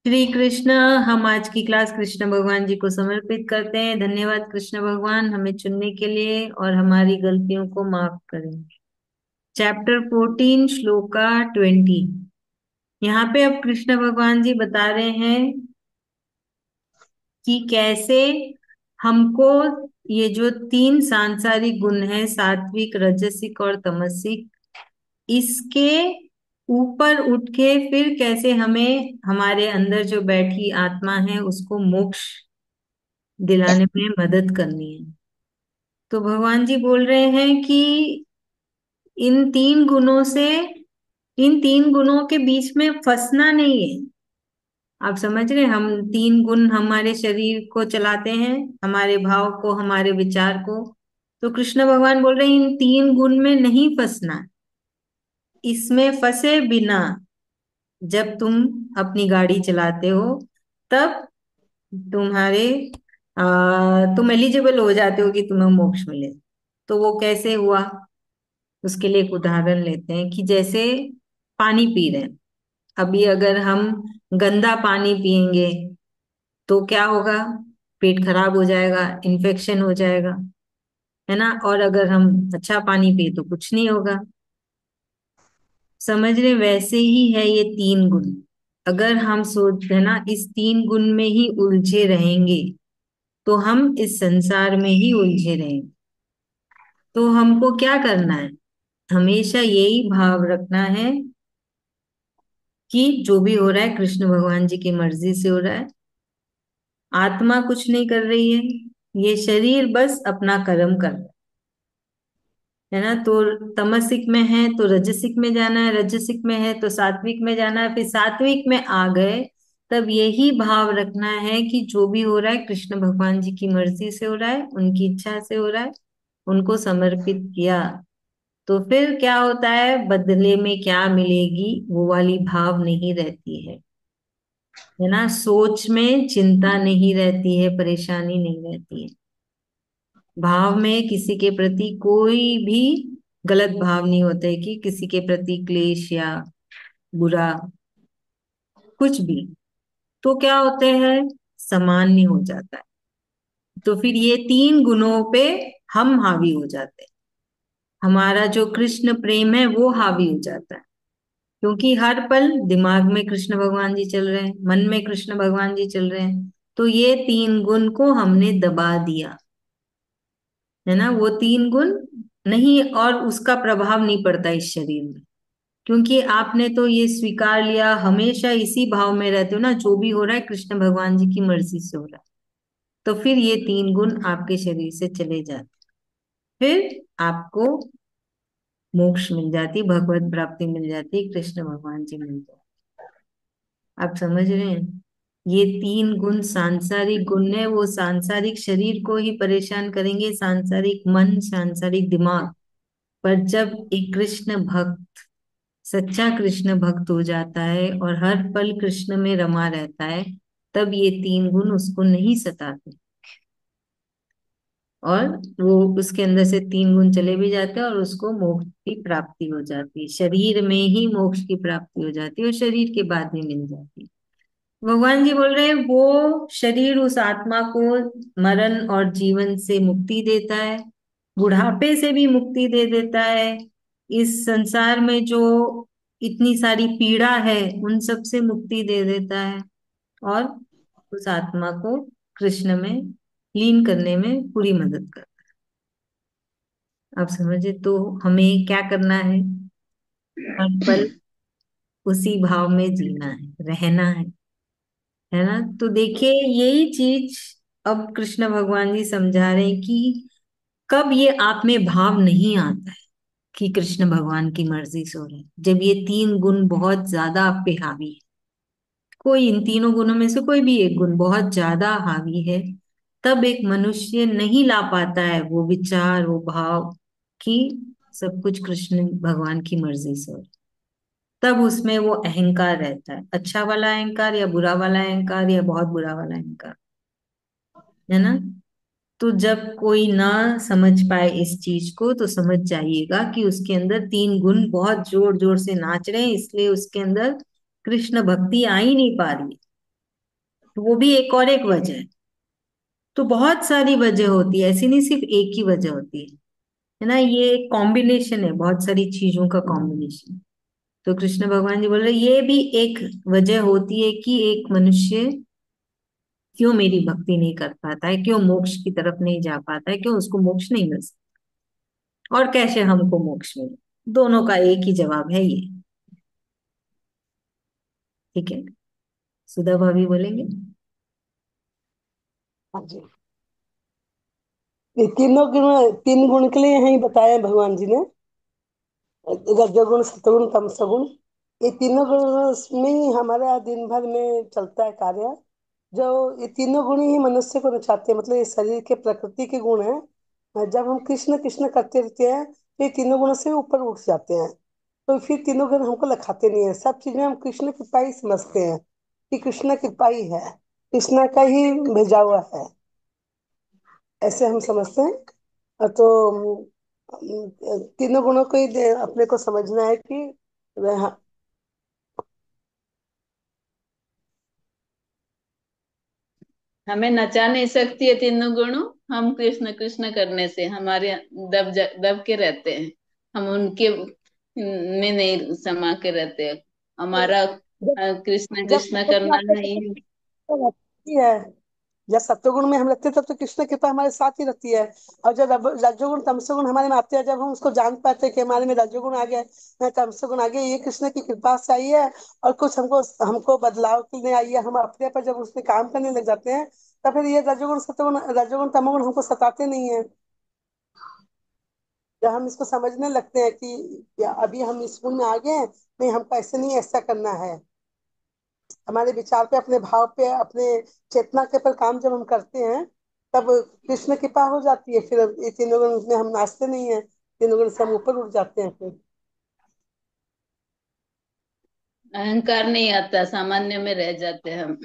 श्री कृष्ण। हम आज की क्लास कृष्ण भगवान जी को समर्पित करते हैं। धन्यवाद कृष्ण भगवान हमें चुनने के लिए और हमारी गलतियों को माफ करें। चैप्टर 14 श्लोका 20। यहाँ पे अब कृष्ण भगवान जी बता रहे हैं कि कैसे हमको ये जो तीन सांसारिक गुण हैं, सात्विक, रजसिक और तमसिक, इसके ऊपर उठ के फिर कैसे हमें हमारे अंदर जो बैठी आत्मा है उसको मोक्ष दिलाने में मदद करनी है। तो भगवान जी बोल रहे हैं कि इन तीन गुणों से, इन तीन गुणों के बीच में फंसना नहीं है। आप समझ रहे हैं? हम तीन गुण हमारे शरीर को चलाते हैं, हमारे भाव को, हमारे विचार को। तो कृष्ण भगवान बोल रहे हैं इन तीन गुण में नहीं फंसना। इसमें फंसे बिना जब तुम अपनी गाड़ी चलाते हो तब तुम्हारे तुम एलिजिबल हो जाते हो कि तुम्हें मोक्ष मिले। तो वो कैसे हुआ, उसके लिए एक उदाहरण लेते हैं कि जैसे पानी पी रहे हैं। अभी अगर हम गंदा पानी पिएंगे तो क्या होगा? पेट खराब हो जाएगा, इन्फेक्शन हो जाएगा, है ना। और अगर हम अच्छा पानी पिए तो कुछ नहीं होगा। समझ रहे? वैसे ही है ये तीन गुण। अगर हम सोच है ना, इस तीन गुण में ही उलझे रहेंगे तो हम इस संसार में ही उलझे रहेंगे। तो हमको क्या करना है? हमेशा यही भाव रखना है कि जो भी हो रहा है कृष्ण भगवान जी की मर्जी से हो रहा है। आत्मा कुछ नहीं कर रही है, ये शरीर बस अपना कर्म कर रहा है ना। तो तमसिक में है तो रजसिक में जाना है, रजसिक में है तो सात्विक में जाना है, फिर सात्विक में आ गए तब यही भाव रखना है कि जो भी हो रहा है कृष्ण भगवान जी की मर्जी से हो रहा है, उनकी इच्छा से हो रहा है, उनको समर्पित किया। तो फिर क्या होता है, बदले में क्या मिलेगी वो वाली भाव नहीं रहती है ना। सोच में चिंता नहीं रहती है, परेशानी नहीं रहती है। भाव में किसी के प्रति कोई भी गलत भाव नहीं होते कि किसी के प्रति क्लेश या बुरा कुछ भी। तो क्या होते हैं, सामान्य हो जाता है। तो फिर ये तीन गुणों पे हम हावी हो जाते हैं। हमारा जो कृष्ण प्रेम है वो हावी हो जाता है, क्योंकि हर पल दिमाग में कृष्ण भगवान जी चल रहे हैं, मन में कृष्ण भगवान जी चल रहे हैं। तो ये तीन गुण को हमने दबा दिया, है ना। वो तीन गुण नहीं, और उसका प्रभाव नहीं पड़ता इस शरीर में, क्योंकि आपने तो ये स्वीकार लिया, हमेशा इसी भाव में रहते हो ना, जो भी हो रहा है कृष्ण भगवान जी की मर्जी से हो रहा है। तो फिर ये तीन गुण आपके शरीर से चले जाते, फिर आपको मोक्ष मिल जाती, भगवत प्राप्ति मिल जाती, कृष्ण भगवान जी मिल जाते। आप समझ रहे हैं? ये तीन गुण सांसारिक गुण है, वो सांसारिक शरीर को ही परेशान करेंगे, सांसारिक मन, सांसारिक दिमाग। पर जब एक कृष्ण भक्त, सच्चा कृष्ण भक्त हो जाता है और हर पल कृष्ण में रमा रहता है, तब ये तीन गुण उसको नहीं सताते और वो उसके अंदर से तीन गुण चले भी जाते हैं और उसको मोक्ष की प्राप्ति हो जाती है। शरीर में ही मोक्ष की प्राप्ति हो जाती है और शरीर के बाद भी मिल जाती है। भगवान जी बोल रहे हैं वो शरीर उस आत्मा को मरण और जीवन से मुक्ति देता है, बुढ़ापे से भी मुक्ति दे देता है, इस संसार में जो इतनी सारी पीड़ा है उन सब से मुक्ति दे देता है, और उस आत्मा को कृष्ण में लीन करने में पूरी मदद करता है। आप समझे? तो हमें क्या करना है? हर पल उसी भाव में जीना है, रहना है ना। तो देखिए यही चीज अब कृष्ण भगवान जी समझा रहे हैं कि कब ये आप में भाव नहीं आता है कि कृष्ण भगवान की मर्जी से हो रहा है, जब ये तीन गुण बहुत ज्यादा आप पे हावी है। कोई इन तीनों गुणों में से कोई भी एक गुण बहुत ज्यादा हावी है, तब एक मनुष्य नहीं ला पाता है वो विचार, वो भाव कि सब कुछ कृष्ण भगवान की मर्जी से हो रहा है। तब उसमें वो अहंकार रहता है, अच्छा वाला अहंकार या बुरा वाला अहंकार या बहुत बुरा वाला अहंकार, है ना। तो जब कोई ना समझ पाए इस चीज को तो समझ जाइएगा कि उसके अंदर तीन गुण बहुत जोर जोर से नाच रहे हैं, इसलिए उसके अंदर कृष्ण भक्ति आ ही नहीं पा रही है। तो वो भी एक और एक वजह है। तो बहुत सारी वजह होती है, ऐसी नहीं सिर्फ एक ही वजह होती है ना, ये एक कॉम्बिनेशन है, बहुत सारी चीजों का कॉम्बिनेशन। तो कृष्ण भगवान जी बोल रहे ये भी एक वजह होती है कि एक मनुष्य क्यों मेरी भक्ति नहीं कर पाता है, क्यों मोक्ष की तरफ नहीं जा पाता है, क्यों उसको मोक्ष नहीं मिल सकता, और कैसे हमको मोक्ष मिले। दोनों का एक ही जवाब है ये। ठीक है, सुधा भाभी बोलेंगे। हाँ जी। ये तीनों गुण, तीन गुण के लिए यही बताया भगवान जी ने, रजोगुण सतगुण तमसगुण। ये तीनों गुण में ही हमारा दिन भर में चलता है कार्य। जो ये तीनों गुण ही मनुष्य को नचाते हैं, मतलब ये शरीर के प्रकृति के गुण हैं। जब हम कृष्ण कृष्ण करते रहते हैं तो ये तीनों गुणों से ऊपर उठ जाते हैं। तो फिर तीनों गुण हमको लखाते नहीं है, सब चीजें हम कृष्ण कृपा ही समझते हैं कि कृष्ण कृपा ही है, कृष्ण का ही भेजा हुआ है, ऐसे हम समझते हैं। तो तीनों गुणों को ही अपने को समझना है कि वह। हमें नचा नहीं सकती है तीनों गुणों। हम कृष्ण कृष्ण करने से हमारे दब के रहते हैं। हम उनके में नहीं समा के रहते। हमारा जब कृष्ण जब कृष्ण सत्वगुण करना आते हैं नहीं तब तो है। कृष्ण रहती है। जब सत्वगुण में हम रहते हैं तब तो कृष्ण कृपा हमारे साथ ही रहती है। और जब रजोगुण तमसोगुण हमारे में आते हैं, जब हम उसको जान पाते हैं कि हमारे में रजोगुण आ गया है, तमसोगुण आ गया, ये कृष्ण की कृपा से आई है और कुछ हमको हमको बदलाव के लिए आई है, हम अपने पर जब उसमें काम करने लग जाते हैं, तब फिर ये रजोगुण सत्वगुण रजोगुण तमोगुण हमको सताते नहीं है। जब हम इसको समझने लगते हैं कि या अभी हम इस गुण में आ गए हैं, नहीं हमको ऐसे नहीं ऐसा करना है, हमारे विचार पे, अपने भाव पे, अपने चेतना के पर काम जब हम करते हैं, तब कृष्ण कृपा हो जाती है। फिर ये तीनों गुण में हम नाचते नहीं है, तीनों गुण से हम ऊपर उठ जाते हैं फिर। अहंकार नहीं आता, सामान्य में रह जाते हैं हम।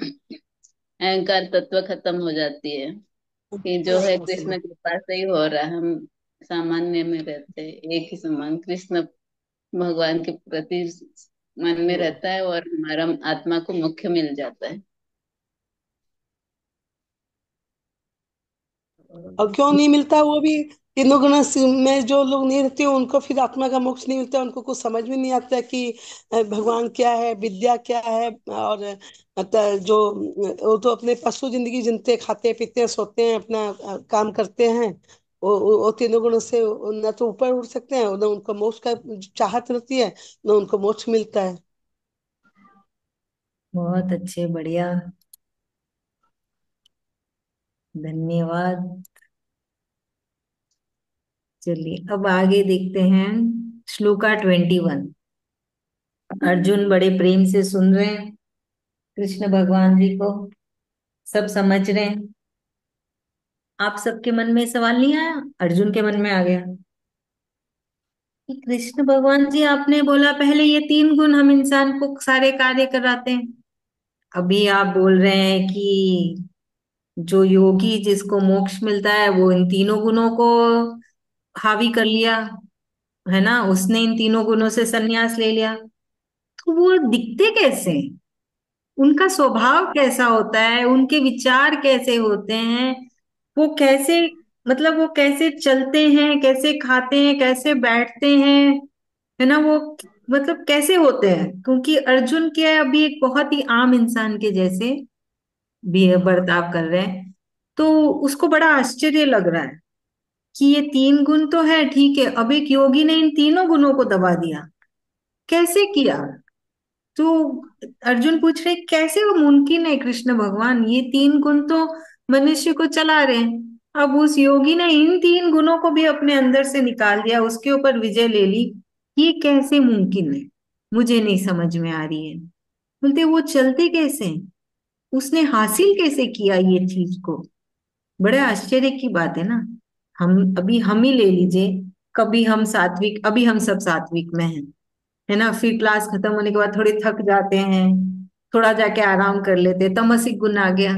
अहंकार तत्व खत्म हो जाती है कि जो है कृष्ण कृपा से ही हो रहा है। हम सामान्य में रहते हैं, एक ही समान कृष्ण भगवान के प्रति मन में रहता है और हमारा आत्मा को मुख्य मिल जाता है। और क्यों नहीं मिलता वो भी, तीनों गुण में जो लोग नहीं रहते उनको फिर आत्मा का मोक्ष नहीं मिलता, उनको कुछ समझ में नहीं आता कि भगवान क्या है, विद्या क्या है। और जो वो तो अपने पशु जिंदगी जिनते, खाते पीते हैं, सोते हैं, अपना काम करते हैं। वो तीनों गुणों से न तो ऊपर उठ सकते हैं, न उनको मोक्ष का चाहत रहती है, न उनको मोक्ष मिलता है। बहुत अच्छे, बढ़िया, धन्यवाद। चलिए अब आगे देखते हैं। श्लोका 21। अर्जुन बड़े प्रेम से सुन रहे हैं कृष्ण भगवान जी को, सब समझ रहे हैं। आप सबके मन में सवाल नहीं आया, अर्जुन के मन में आ गया कि कृष्ण भगवान जी आपने बोला पहले ये तीन गुण हम इंसान को सारे कार्य कराते हैं, अभी आप बोल रहे हैं कि जो योगी जिसको मोक्ष मिलता है वो इन तीनों गुणों को हावी कर लिया, है ना, उसने इन तीनों गुणों से संन्यास ले लिया। तो वो दिखते कैसे हैं? उनका स्वभाव कैसा होता है, उनके विचार कैसे होते हैं, वो कैसे, मतलब वो कैसे चलते हैं, कैसे खाते हैं, कैसे बैठते हैं, है ना, वो मतलब कैसे होते हैं। क्योंकि अर्जुन क्या है, अभी एक बहुत ही आम इंसान के जैसे भी बर्ताव कर रहे हैं। तो उसको बड़ा आश्चर्य लग रहा है कि ये तीन गुण तो है ठीक है, अब एक योगी ने इन तीनों गुणों को दबा दिया, कैसे किया। तो अर्जुन पूछ रहे कैसे वो मुमकिन है कृष्ण भगवान, ये तीन गुण तो मनुष्य को चला रहे हैं, अब उस योगी ने इन तीन गुणों को भी अपने अंदर से निकाल दिया, उसके ऊपर विजय ले ली, ये कैसे मुमकिन है, मुझे नहीं समझ में आ रही है। बोलते वो चलते कैसे हैं? उसने हासिल कैसे किया ये चीज को। बड़े आश्चर्य की बात है ना। हम ही ले लीजिए, कभी हम सात्विक, अभी हम सब सात्विक में हैं, है ना, फिर क्लास खत्म होने के बाद थोड़े थक जाते हैं, थोड़ा जाके आराम कर लेते हैं, तमसिक गुण आ गया,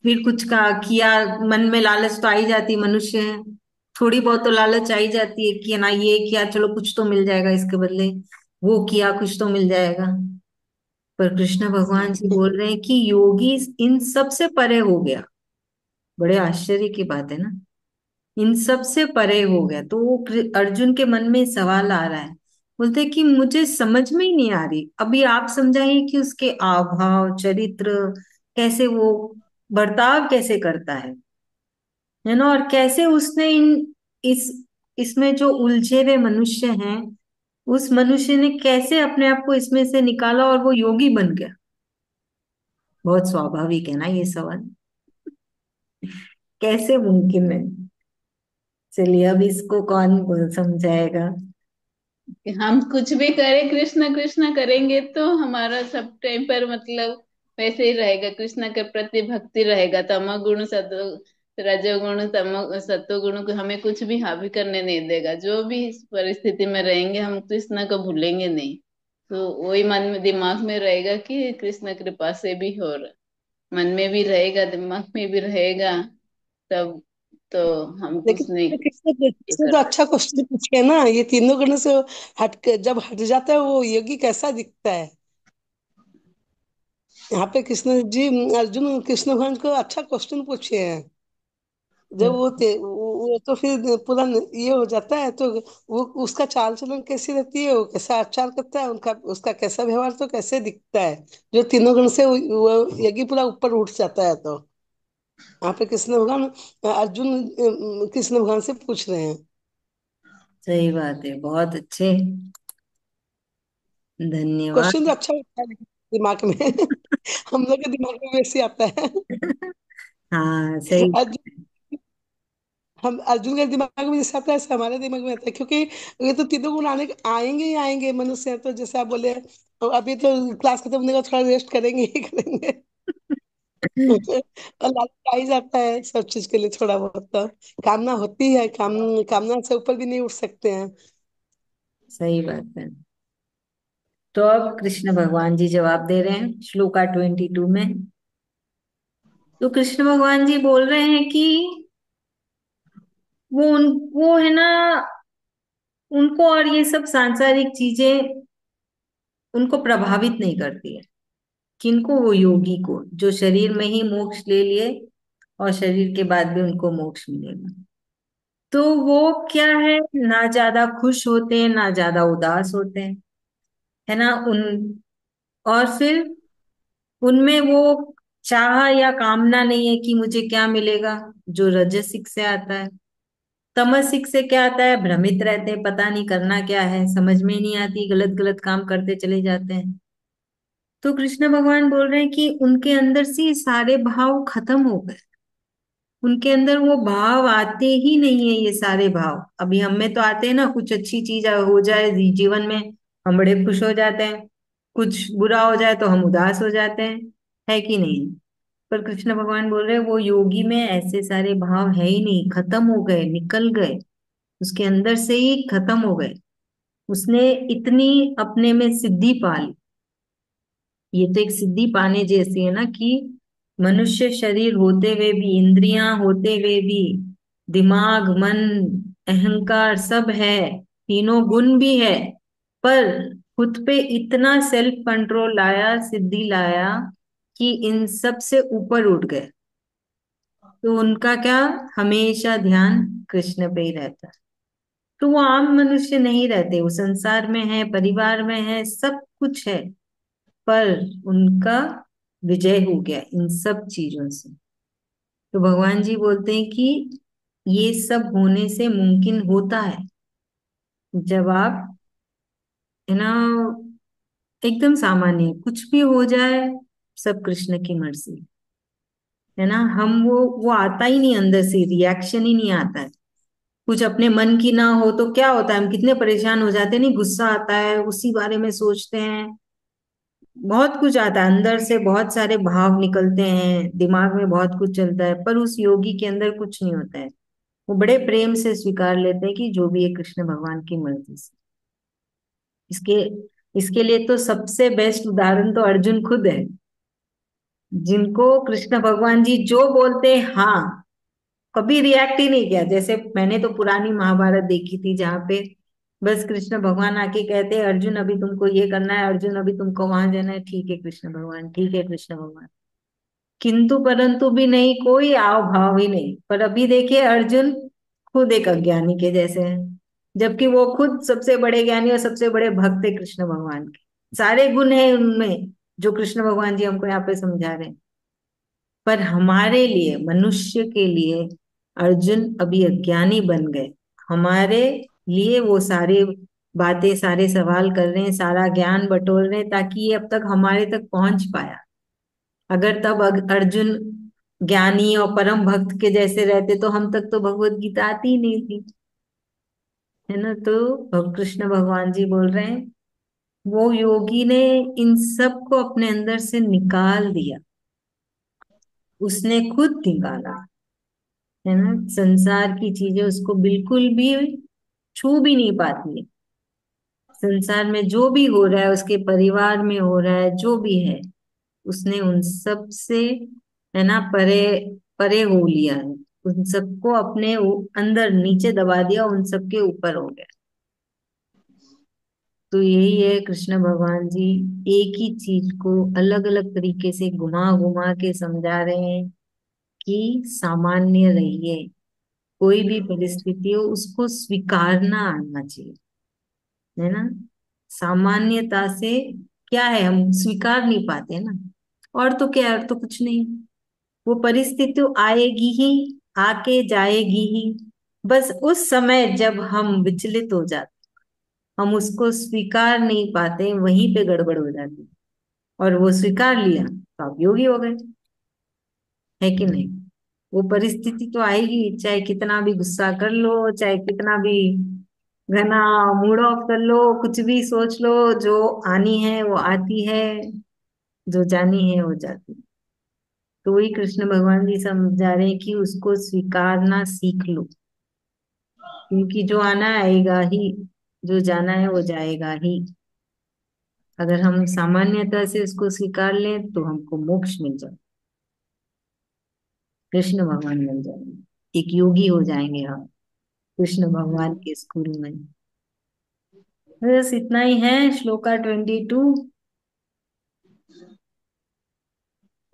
फिर कुछ का किया, मन में लालच तो आई जाती, मनुष्य है, थोड़ी बहुत तो लालच आई जाती है कि ना ये किया चलो कुछ तो मिल जाएगा इसके बदले, वो किया कुछ तो मिल जाएगा। पर कृष्ण भगवान जी बोल रहे हैं कि योगी इन सब से परे हो गया। बड़े आश्चर्य की बात है ना, इन सब से परे हो गया। तो वो अर्जुन के मन में सवाल आ रहा है, बोलते कि मुझे समझ में ही नहीं आ रही, अभी आप समझाइए कि उसके आभाव चरित्र कैसे, वो बर्ताव कैसे करता है ना, और कैसे उसने इस इसमें जो उलझे हुए मनुष्य हैं, उस मनुष्य ने कैसे अपने आप को इसमें से निकाला और वो योगी बन गया। बहुत स्वाभाविक है ना ये सवाल, कैसे मुमकिन है। चलिए अब इसको कौन समझाएगा। कि हम कुछ भी करें, कृष्ण कृष्ण करेंगे तो हमारा सब टाइम पर मतलब वैसे ही रहेगा, कृष्ण के प्रति भक्ति रहेगा। तमोगुण सतो रजोगुण तमो सत्वगुण को हमें कुछ भी हावी करने नहीं देगा। जो भी इस परिस्थिति में रहेंगे हम कृष्ण को भूलेंगे नहीं। तो वही मन में दिमाग में रहेगा कि कृष्ण कृपा से भी हो रहा, मन में भी रहेगा दिमाग में भी रहेगा। तब तो हम लेकिन कुछ नहीं कृष्ण कृष्ण कर तो सकते। अच्छा क्वेश्चन पूछे ना, ये तीनों गुणों से जब हट जाता है वो योगी कैसा दिखता है। यहाँ पे कृष्ण जी अर्जुन कृष्ण भगवान को अच्छा क्वेश्चन पूछे हैं। जब वो तो फिर पूरा ये हो जाता है तो वो उसका चाल चलन कैसी रहती है, वो कैसा आचार करता है, उनका उसका कैसा व्यवहार तो कैसे दिखता है। जो तीनों गुण से वो यज्ञ पूरा ऊपर उठ जाता है। तो यहाँ पे कृष्ण भगवान अर्जुन कृष्ण भगवान से पूछ रहे हैं। सही बात है, बहुत अच्छे, क्वेश्चन धन्यवाद। तो अच्छा होता है लेकिन दिमाग में हम लोग के दिमाग में वैसे आता है। हाँ सही बात अर्जुन हम अर्जुन के दिमाग में जैसे आता है ऐसे हमारे दिमाग में आता है, क्योंकि ये तो तीनों गुण आएंगे ही आएंगे मनुष्य हैं। तो जैसे आप बोले तो अभी तो क्लास खत्म होने का थोड़ा रेस्ट करेंगे ही करेंगे। है। और लालच आ ही जाता है सब चीज के लिए थोड़ा बहुत तो कामना होती है। कामना से ऊपर भी नहीं उठ सकते हैं। सही बात है। तो अब कृष्ण भगवान जी जवाब दे रहे हैं श्लोका 22 में। तो कृष्ण भगवान जी बोल रहे हैं कि वो है ना, उनको और ये सब सांसारिक चीजें उनको प्रभावित नहीं करती है। किनको? वो योगी को, जो शरीर में ही मोक्ष ले लिए और शरीर के बाद भी उनको मोक्ष मिलेगा। तो वो क्या है, ना ज्यादा खुश होते हैं ना ज्यादा उदास होते हैं, है ना। और फिर उनमें वो चाह या कामना नहीं है कि मुझे क्या मिलेगा, जो रजसिक से आता है। तमसिक से क्या आता है, भ्रमित रहते हैं, पता नहीं करना क्या है, समझ में ही नहीं आती, गलत गलत काम करते चले जाते हैं। तो कृष्ण भगवान बोल रहे हैं कि उनके अंदर से ये सारे भाव खत्म हो गए। उनके अंदर वो भाव आते ही नहीं है, ये सारे भाव। अभी हम में तो आते हैं ना, कुछ अच्छी चीज हो जाए जीवन में हम बड़े खुश हो जाते हैं, कुछ बुरा हो जाए तो हम उदास हो जाते हैं, है कि नहीं। पर कृष्ण भगवान बोल रहे हैं वो योगी में ऐसे सारे भाव है ही नहीं, खत्म हो गए, निकल गए, उसके अंदर से ही खत्म हो गए। उसने इतनी अपने में सिद्धि पा ली। ये तो एक सिद्धि पाने जैसी है ना, कि मनुष्य शरीर होते हुए भी, इंद्रियां होते हुए भी, दिमाग मन अहंकार सब है, तीनों गुण भी है, पर खुद पे इतना सेल्फ कंट्रोल लाया, सिद्धि लाया कि इन सब से ऊपर उठ गए। तो उनका क्या, हमेशा ध्यान कृष्ण पे ही रहता है। तो वो आम मनुष्य नहीं रहते, वो संसार में है, परिवार में है, सब कुछ है, पर उनका विजय हो गया इन सब चीजों से। तो भगवान जी बोलते हैं कि ये सब होने से मुमकिन होता है जब आप, है ना, एकदम सामान्य कुछ भी हो जाए, सब कृष्ण की मर्जी, है ना। हम वो आता ही नहीं, अंदर से रिएक्शन ही नहीं आता है। कुछ अपने मन की ना हो तो क्या होता है, हम कितने परेशान हो जाते हैं, नहीं, गुस्सा आता है, उसी बारे में सोचते हैं, बहुत कुछ आता है अंदर से, बहुत सारे भाव निकलते हैं, दिमाग में बहुत कुछ चलता है, पर उस योगी के अंदर कुछ नहीं होता है। वो बड़े प्रेम से स्वीकार लेते हैं कि जो भी है कृष्ण भगवान की मर्जी से। इसके इसके लिए तो सबसे बेस्ट उदाहरण तो अर्जुन खुद है, जिनको कृष्ण भगवान जी जो बोलते हैं हाँ, कभी रिएक्ट ही नहीं किया। जैसे मैंने तो पुरानी महाभारत देखी थी, जहाँ पे बस कृष्ण भगवान आके कहते हैं अर्जुन अभी तुमको ये करना है, अर्जुन अभी तुमको वहां जाना है, ठीक है कृष्ण भगवान, ठीक है कृष्ण भगवान। किंतु परंतु भी नहीं, कोई आव भाव ही नहीं। पर अभी देखिए अर्जुन खुद एक अज्ञानी के जैसे हैं, जबकि वो खुद सबसे बड़े ज्ञानी और सबसे बड़े भक्त है कृष्ण भगवान के। सारे गुण हैं उनमें जो कृष्ण भगवान जी हमको यहाँ पे समझा रहे हैं। पर हमारे लिए, मनुष्य के लिए अर्जुन अभी अज्ञानी बन गए। हमारे लिए वो सारे बातें, सारे सवाल कर रहे हैं, सारा ज्ञान बटोर रहे हैं, ताकि ये अब तक हमारे तक पहुंच पाया। अगर तब अर्जुन ज्ञानी और परम भक्त के जैसे रहते तो हम तक तो भगवत गीता आती ही नहीं थी, है ना। तो कृष्ण भगवान जी बोल रहे हैं वो योगी ने इन सब को अपने अंदर से निकाल दिया, उसने खुद निकाला, है ना। संसार की चीजें उसको बिल्कुल भी छू भी नहीं पाती है। संसार में जो भी हो रहा है, उसके परिवार में हो रहा है, जो भी है, उसने उन सब से, है ना, परे परे हो लिया है। उन सबको अपने अंदर नीचे दबा दिया, उन सबके ऊपर हो गया। तो यही है, कृष्ण भगवान जी एक ही चीज को अलग अलग तरीके से घुमा घुमा के समझा रहे हैं कि सामान्य रहिए। कोई भी परिस्थिति हो उसको स्वीकारना आना चाहिए, है ना। सामान्यता से क्या है, हम स्वीकार नहीं पाते ना। और तो क्या है, और तो कुछ नहीं। वो परिस्थिति तो आएगी ही, आके जाएगी ही। बस उस समय जब हम विचलित हो जाते, हम उसको स्वीकार नहीं पाते, वहीं पे गड़बड़ हो जाती। और वो स्वीकार लिया तो आप योगी हो गए, है कि नहीं। वो परिस्थिति तो आएगी, चाहे कितना भी गुस्सा कर लो, चाहे कितना भी घना मूड ऑफ कर लो, कुछ भी सोच लो, जो आनी है वो आती है, जो जानी है वो जाती है। तो वही कृष्ण भगवान जी समझा रहे हैं कि उसको स्वीकारना सीख लो, क्योंकि जो आना आएगा ही, जो जाना है वो जाएगा ही। अगर हम सामान्यता से उसको स्वीकार लें तो हमको मोक्ष मिल जाए, कृष्ण भगवान मिल जाएंगे, एक योगी हो जाएंगे हम कृष्ण भगवान के स्कूल में। बस इतना ही है, श्लोका 22।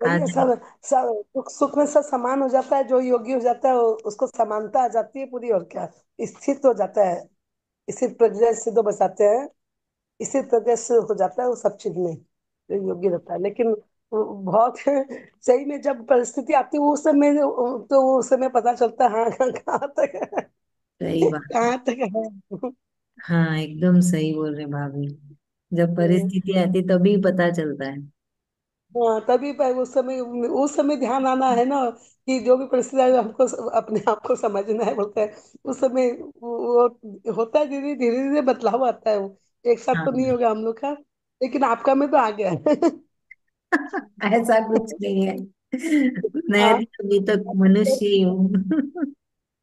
वही आज सब सब दुख सुख में सब समान हो जाता है। जो योगी हो जाता है उसको समानता आ जाती है पूरी, और क्या, स्थित हो जाता है। इसी प्रज्ञा से तो बचाते हैं, इसी प्रज्ञा से हो जाता है वो सब चीज में जो योगी रहता है। लेकिन वो बहुत सही में जब परिस्थिति आती है उस समय, तो उस समय पता चलता है हाँ कहाँ तक है, सही बात। कहाँ तक है। हाँ एकदम सही बोल रहे भाभी, जब परिस्थिति आती तभी पता चलता है। हाँ तभी पर उस समय ध्यान आना है ना, कि जो भी परिस्थिति है हमको अपने आप को समझना है बोलते हैं। उस समय वो होता है, धीरे धीरे धीरे बदलाव आता है। वो एक साथ तो नहीं हाँ होगा हम लोग का, लेकिन आपका में तो आ गया है। ऐसा कुछ नहीं है, मैं हाँ भी अभी तक मनुष्य ही हूँ।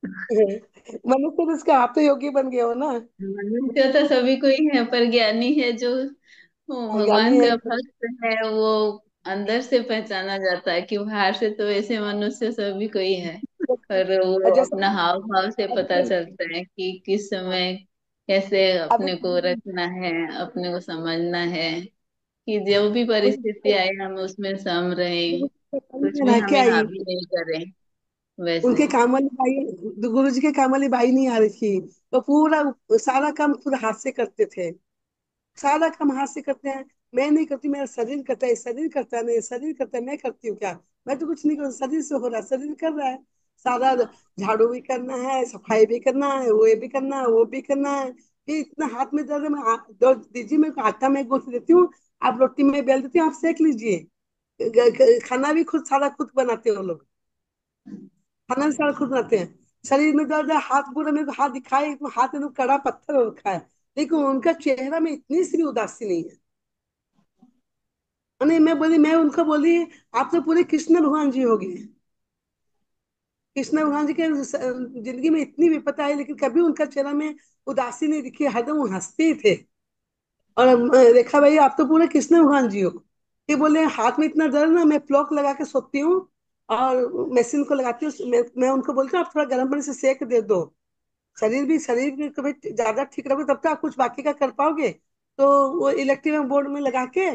मनुष्य तो इसका, आप तो योगी बन गए हो ना। मनुष्य तो सभी को ही है, पर ज्ञानी है जो वो ज्ञानी भगवान है। का भक्त है, वो अंदर से पहचाना जाता है। कि बाहर से तो ऐसे मनुष्य सभी को ही है, पर वो जैसे अपना हाव भाव से पता अभी चलता है कि किस समय कैसे अभी अपने को रखना है, अपने को समझना है। कि जो भी परिस्थिति आए हम उसमें सम रहें, कुछ भी क्या हमें आई, हावी नहीं करें, वैसे। उनके काम वाली बाई, गुरु जी के काम वाली बाई नहीं आ रही थी, तो पूरा सारा काम पूरा हाथ से करते थे। सारा काम हाथ से करते हैं। मैं नहीं करती, मेरा शरीर करता है, शरीर करता है, नहीं शरीर करता है, मैं करती हूँ क्या। मैं तो कुछ नहीं कर, शरीर से हो रहा है, शरीर कर रहा है सारा। झाड़ू भी करना है, सफाई भी करना है, वो ये भी करना है, वो भी करना है। फिर इतना हाथ में दर्द है, मैं दो दीजिए, मैं आटा में गूंथ देती हूँ, आप रोटी में बेल देती हूँ, आप सेक लीजिए। खाना भी खुद, सारा खुद बनाते हो लोग, खाना भी सारा खुद बनाते हैं। शरीर में दर्द है, हाथ पूरा, मेरे को हाथ दिखाए तो हाथ एकदम कड़ा पत्थर हो रखा है, लेकिन उनका चेहरा में इतनी सी भी उदासी नहीं है। नहीं, मैं उनको बोली, आप तो पूरे कृष्ण भगवान जी हो गए। कृष्ण भगवान जी के जिंदगी में इतनी विपदा आई, लेकिन कभी उनका चेहरा में उदासी नहीं दिखी, हरदम वो हंसते ही थे। और रेखा भाई, आप तो पूरे कृष्ण भगवान जी हो। ये बोले हाथ में इतना दर्द ना, मैं प्लॉक लगा के सोती हूँ, और मशीन को लगाती हूँ। मैं उनको बोलती हूँ आप थोड़ा गर्म पानी से सेक दे दो, शरीर भी कभी ज्यादा ठीक रहोगे तब तो आप कुछ बाकी का कर पाओगे। तो वो इलेक्ट्रिक बोर्ड में लगा के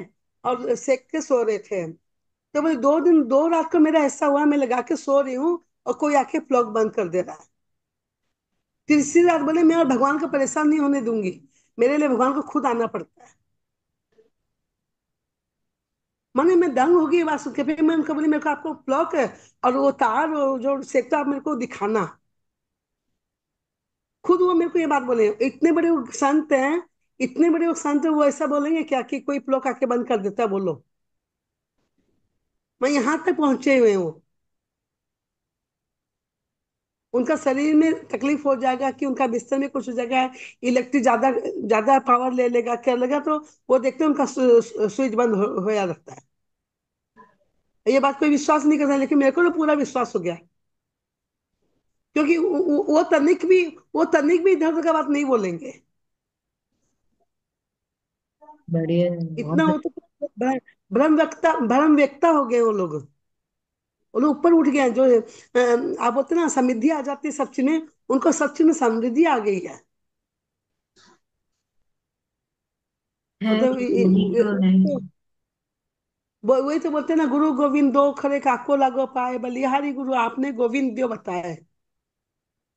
और सेक के सो रहे थे। तो मुझे 2 दिन 2 रात को मेरा ऐसा हुआ, मैं लगा के सो रही हूँ और कोई आके प्लग बंद कर दे रहा है। तीसरी रात बोले मैं और भगवान को परेशान नहीं होने दूंगी, मेरे लिए भगवान को खुद आना पड़ता है। माने मैं दंग होगी ये बात सुन के। फिर मैं उनको बोली मेरे को आपको प्लग है और वो तार वो जो सेक्टर आप मेरे को दिखाना। खुद वो मेरे को ये बात बोले, इतने बड़े वो संत हैं, इतने बड़े वो संत हैं, वो ऐसा बोलेंगे क्या कि कोई प्लग आके बंद कर देता है, बोलो। मैं यहाँ तक पहुंचे हुए हूँ। उनका शरीर में तकलीफ हो जाएगा कि उनका बिस्तर में कुछ हो जाएगा, इलेक्ट्रिक ज्यादा ज्यादा पावर ले लेगा क्या लेगा, तो वो देखते हैं उनका स्विच बंद होया रहता है। ये बात कोई विश्वास नहीं करता, लेकिन मेरे को तो पूरा विश्वास हो गया। क्योंकि वो तनिक भी इधर उधर का बात नहीं बोलेंगे। बढ़िया है, बहुत इतना वो तो भ्रम व्यक्ता हो गए वो लोग। वो लोग ऊपर उठ गए हैं, जो आप बोलते हैं ना समृद्धि आ जाती है सब चीज में, उनको सब चीज में समृद्धि आ गई है। है, मतलब यही तो है। वही तो बोलते हैं ना, गुरु गोविंद दो खरे काको लागो पाए, बलिहारी गुरु आपने गोविंद दियो बताया है।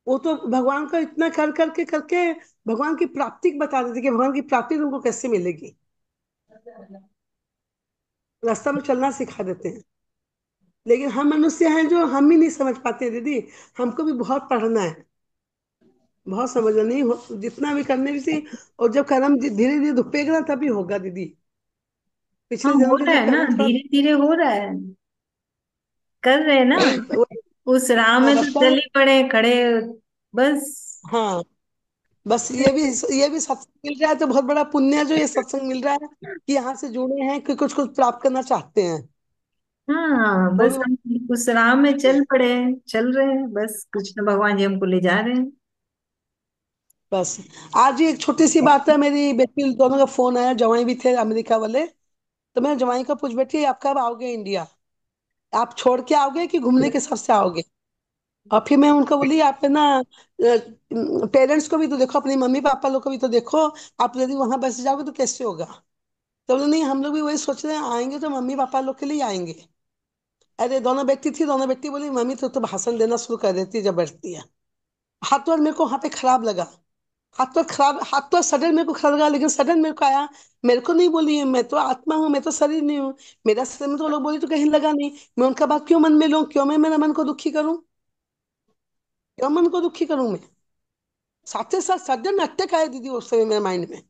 वो तो भगवान का इतना कर करके करके भगवान की प्राप्ति बता देते कि भगवान की प्राप्ति तुमको कैसे मिलेगी, रास्ता में चलना सिखा देते हैं। लेकिन हम मनुष्य हैं जो हम ही नहीं समझ पाते हैं दीदी। हमको भी बहुत पढ़ना है, बहुत समझना नहीं हो, जितना भी करने भी सी। और जब कर्म धीरे धीरे दुखेगा ना तभी होगा दीदी। हाँ, पिछले हो जन्म के रहा जो है ना, कर्म थोड़ा धीरे धीरे हो रहा है, कर रहे हैं ना। उस राह हाँ, में तो रास्ता चल में। ही पड़े खड़े, बस। हाँ, बस ये भी सत्संग मिल रहा है तो बहुत बड़ा पुण्य है, जो ये सत्संग मिल रहा है कि यहाँ से जुड़े हैं कि कुछ कुछ प्राप्त करना चाहते हैं। हाँ, वो बस भी बहुत हम उस राह में पुण्य है। चल पड़े हैं, चल रहे हैं, बस कृष्ण भगवान जी हमको ले जा रहे हैं। बस आज ही एक छोटी सी बात है, मेरी बेटी दोनों का फोन आया, जवाई भी थे अमेरिका वाले। तो मैं जवाई को पूछ बैठी आप कब आओगे इंडिया, आप छोड़ के आओगे कि घूमने के हिसाब से आओगे। और फिर मैं उनको बोली आप है ना, पेरेंट्स को भी तो देखो, अपनी मम्मी पापा लोग को भी तो देखो। आप यदि वहां बस जाओगे तो कैसे होगा। तो बोले नहीं हम लोग भी वही सोच रहे हैं, आएंगे तो मम्मी पापा लोग के लिए आएंगे। अरे दोनों बेटी थी, दोनों बेटी बोली मम्मी तो भाषण देना शुरू कर देती है जब बैठती है। हाथ तो मेरे को वहां पे खराब लगा। हाथ तो सडन मेरे को खराब लगा, लेकिन सडन मेरे को आया। मेरे को नहीं बोली है, मैं तो आत्मा हूँ, मैं तो शरीर नहीं हूँ। मेरा शरीर में तो लोग बोली तो कहीं लगा नहीं। मैं उनका बात क्यों मन में लूं, क्यों मैं मेरे मन को दुखी करूं, क्यों मन को दुखी करूं मैं। साथ साथ सडन अटैक आया दीदी उस समय मेरे माइंड में।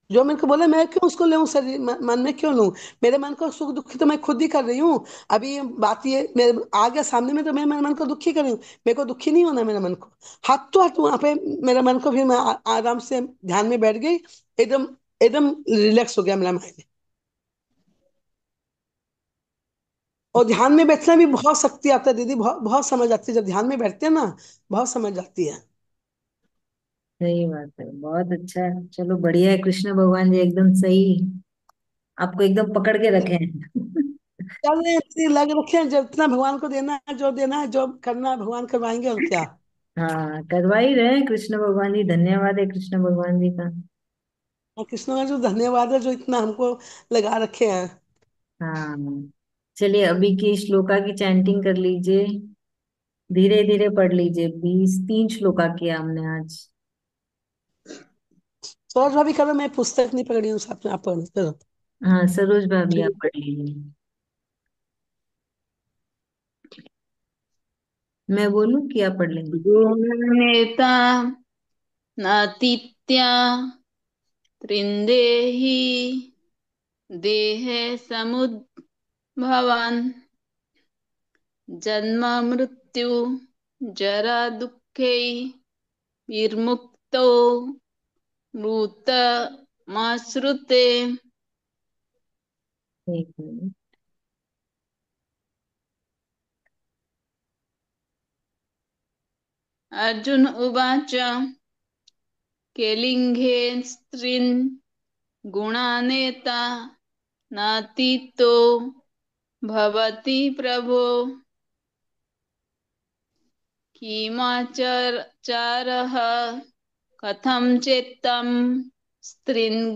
जो मेरे को बोला मैं क्यों उसको लूं, शरीर मन में क्यों लूं। मेरे मन को सुख दुखी तो मैं खुद ही कर रही हूँ। अभी ये बात ये मेरे आ गया सामने में तो मैं मेरे मन को दुखी कर रही हूँ। मेरे को दुखी नहीं होना मेरे मन को। हाथ तो हाथ वहां पे मेरे मन को, फिर मैं आराम से ध्यान में बैठ गई। एकदम एकदम रिलैक्स हो गया मेरा माइंड। और ध्यान में बैठना भी बहुत शक्ति आता है दीदी, बहुत बहुत समझ आती है जब ध्यान में बैठते हैं ना, बहुत समझ आती है। सही बात है, बहुत अच्छा है, चलो बढ़िया है, कृष्ण भगवान जी एकदम सही आपको एकदम पकड़ के रखे हैं। चल रहे हैं, ऐसे लग रखे हैं, जितना भगवान को देना है, जो देना है, जो करना है भगवान करवाएंगे और क्या। हाँ, करवा ही रहे हैं कृष्ण भगवान जी, धन्यवाद है कृष्ण भगवान जी का। और कृष्ण का जो धन्यवाद है, जो इतना हमको लगा रखे हैं। हाँ, चलिए अभी की श्लोका की चैंटिंग कर लीजिए, धीरे धीरे पढ़ लीजिए, 23 श्लोका किया हमने आज। सरोज भाभी करो, मैं पुस्तक नहीं पकड़ी हूँ साथ में, आप पढ़ो करो। हाँ, सरोज भाभी आप पढ़ लीजिए, मैं बोलूं कि आप पढ़ लेंगे। गुणनेता नातीत्या त्रिंदेही देहे समुद्भवान् जन्म मृत्यु जरा दुःखै विर्मुक्तो मृतमाश्रुते। एक मिनट। अर्जुन उवाच केलिंगे स्त्रीन् गुणानेता नातीतो भवति प्रभो। किमाचारः कथं चेत्तं स्त्रीन्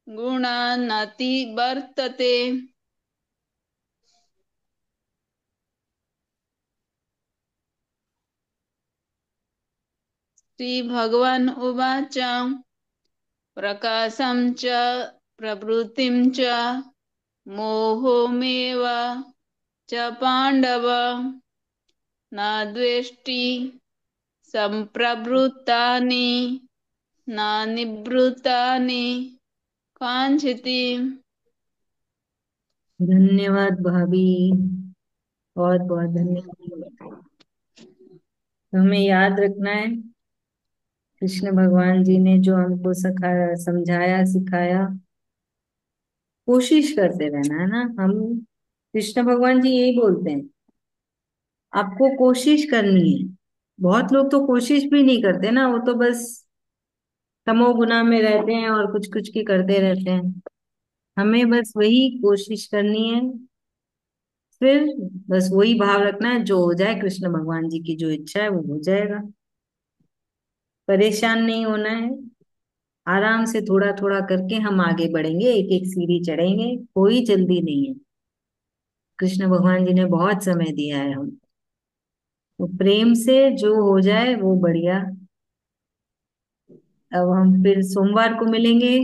गुणानतिवर्तते। श्रीभगवान् उवाच प्रकाशं च प्रवृत्तिं च मोहमेव च पाण्डव न द्वेष्टि सम्प्रवृत्तानि न निवृत्तानि काञ्चिति। धन्यवाद भाभी, बहुत बहुत धन्यवाद। तो हमें याद रखना है, कृष्ण भगवान जी ने जो हमको सिखाया, समझाया, सिखाया, कोशिश करते रहना है ना। हम कृष्ण भगवान जी यही बोलते हैं, आपको कोशिश करनी है। बहुत लोग तो कोशिश भी नहीं करते ना, वो तो बस तमोगुना में रहते हैं और कुछ कुछ की करते रहते हैं। हमें बस वही कोशिश करनी है, फिर बस वही भाव रखना है, जो हो जाए, कृष्ण भगवान जी की जो इच्छा है वो हो जाएगा। परेशान नहीं होना है, आराम से थोड़ा थोड़ा करके हम आगे बढ़ेंगे, एक एक सीढ़ी चढ़ेंगे, कोई जल्दी नहीं है। कृष्ण भगवान जी ने बहुत समय दिया है हम, तो प्रेम से जो हो जाए वो बढ़िया। अब हम फिर सोमवार को मिलेंगे,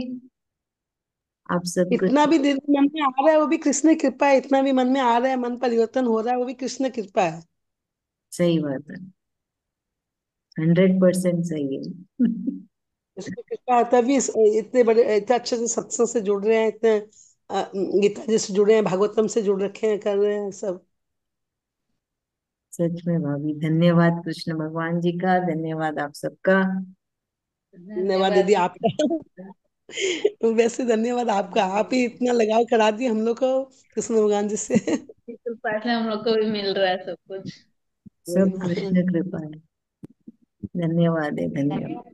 आप सब इतना कुछ। भी दिल मन में आ रहा है वो भी कृष्ण कृपा है, इतना भी मन में आ रहा है, मन परिवर्तन हो रहा है, वो भी कृष्ण कृपा है। सही बात है, 100% सही है। कृष्ण कृपा है तभी इतने बड़े, इतने अच्छे से सत्संग से जुड़ रहे हैं, इतने गीता जी से जुड़े हैं, भागवतम से जुड़ रखे हैं, कर रहे हैं सब। सच में भाभी, धन्यवाद कृष्ण भगवान जी का, धन्यवाद आप सबका। धन्यवाद धन्यवाद। दीदी आपका। वैसे धन्यवाद आपका, आप ही इतना लगाव करा दिए हम लोग को कृष्ण भगवान जी से। इस कृपा से हम लोग को भी मिल रहा है सब कुछ। सब कृष्ण कृपा है। धन्यवाद है, धन्यवाद।